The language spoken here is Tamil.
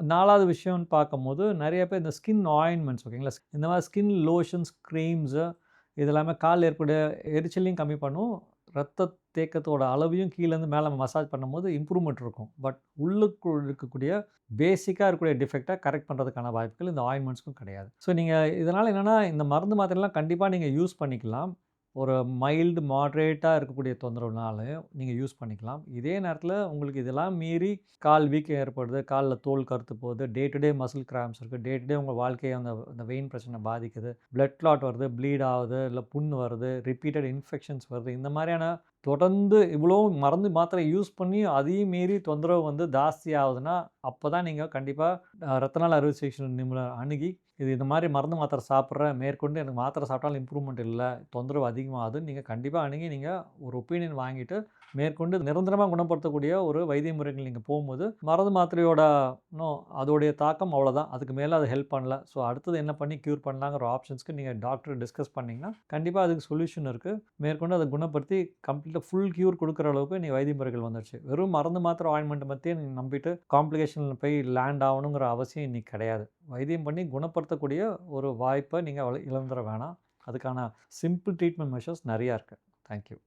4வது விஷயம்னு பார்க்கும்போது, நெறைய பேர் இந்த ஸ்கின் ஆயின்மெண்ட்ஸ் ஓகேங்களா? இந்த மாரி ஸ்கின் லோஷன்ஸ், கிரீம்ஸு இது எல்லாமே கால்ல ஏற்படக்கூடிய எரிச்சலையும் கம்மி பண்ணும். ரத்த தேக்கத்தோட அளவையும் கீழேருந்து மேல மசாஜ் பண்ணும்போது இம்ப்ரூவ்மெண்ட் இருக்கும். பட் உள்ளுக்குள் இருக்கக்கூடிய பேசிக்கா இருக்கக்கூடிய டிஃபெக்ட்ட கரெக்ட் பண்றதுக்கான வாய்ப்புகள் இந்த ஆயின்மெண்ட்ஸ்க்கும் கிடையாது. ஸோ நீங்க இதனால என்னன்னா, இந்த மருந்து மாத்திரைலாம் கண்டிப்பா நீங்க யூஸ் பண்ணிக்கலாம். ஒரு மைல்டு, மாட்ரேட்டா இருக்கக்கூடிய தொந்தரவுனால நீங்க யூஸ் பண்ணிக்கலாம். இதே நேரத்தில உங்களுக்கு இதெல்லாம் மீறி கால் வீக்கம் ஏற்படுது, கால்ல தோல் கருத்து போகுது, day to day muscle cramps இருக்கு, டே டு டே உங்க வாழ்க்கைய அந்த வெயின் பிரச்சனை பாதிக்குது, பிளட் கிளாட் வருது, ப்ளீட் ஆகுது, இல்ல புண் வருது, ரிப்பீட்டட் இன்ஃபெக்ஷன்ஸ் வருது. இந்த மாரியான தொடர்ந்து இவ்வளோ மருந்து மாத்திரை யூஸ் பண்ணி அதையும் மீறி தொந்தரவு வந்து ஜாஸ்தி ஆகுதுன்னா, அப்பதான் நீங்க கண்டிப்பா இரத்த நாள அறுவை சிகிச்சை நிபுணர அணுகி, இந்த மாரி மருந்து மாத்திரை சாப்பிடுறேன், மேற்கொண்டு எனக்கு மாத்திரை சாப்பிட்டாலும் இம்ப்ரூவ்மெண்ட் இல்ல, தொந்தரவு அதிகமாகுதுன்னு நீங்க கண்டிப்பா அணுகி நீங்க ஒரு ஒப்பீனியன் வாங்கிட்டு, மேற்கொண்டு நிரந்தரமா குணப்படுத்தக்கூடிய ஒரு வைத்திய முறைகள் நீங்க போம்போது, மருந்து மாத்திரையோட அதோடைய தாக்கம் அவ்வளோதான். அதுக்கு மேல அது ஹெல்ப் பண்ணல. ஸோ அடுத்தது என்ன பண்ணி கியூர் பண்ணலாங்கிற ஆப்ஷன்ஸ்க்கு நீங்க டாக்டர் டிஸ்கஸ் பண்ணீங்கன்னா, கண்டிப்பா அதுக்கு சொல்யூஷன் இருக்கு. மேற்கொண்டு அத குணப்படுத்தி கம்ப்ளீட்டா ஃபுல் கியூர் குடுக்குற அளவுக்கு வைத்திய முறைகள் வந்துருச்சு. வெறும் மருந்து மாத்திரை ஆயின்மென்ட் மட்டுமே நீங்க நம்பிட்டு காம்ப்ளிகேஷன்ல போய் லேண்ட் ஆகணுங்கிற அவசியம் இன்னைக்கு கிடையாது. வைத்தியம் பண்ணி குணப்படுத்தக்கூடிய ஒரு வாய்ப்ப நீங்க இழந்துற வேணாம். அதுக்கான சிம்பிள் ட்ரீட்மெண்ட் மெஷர்ஸ் நெறையா இருக்கு. Thank you.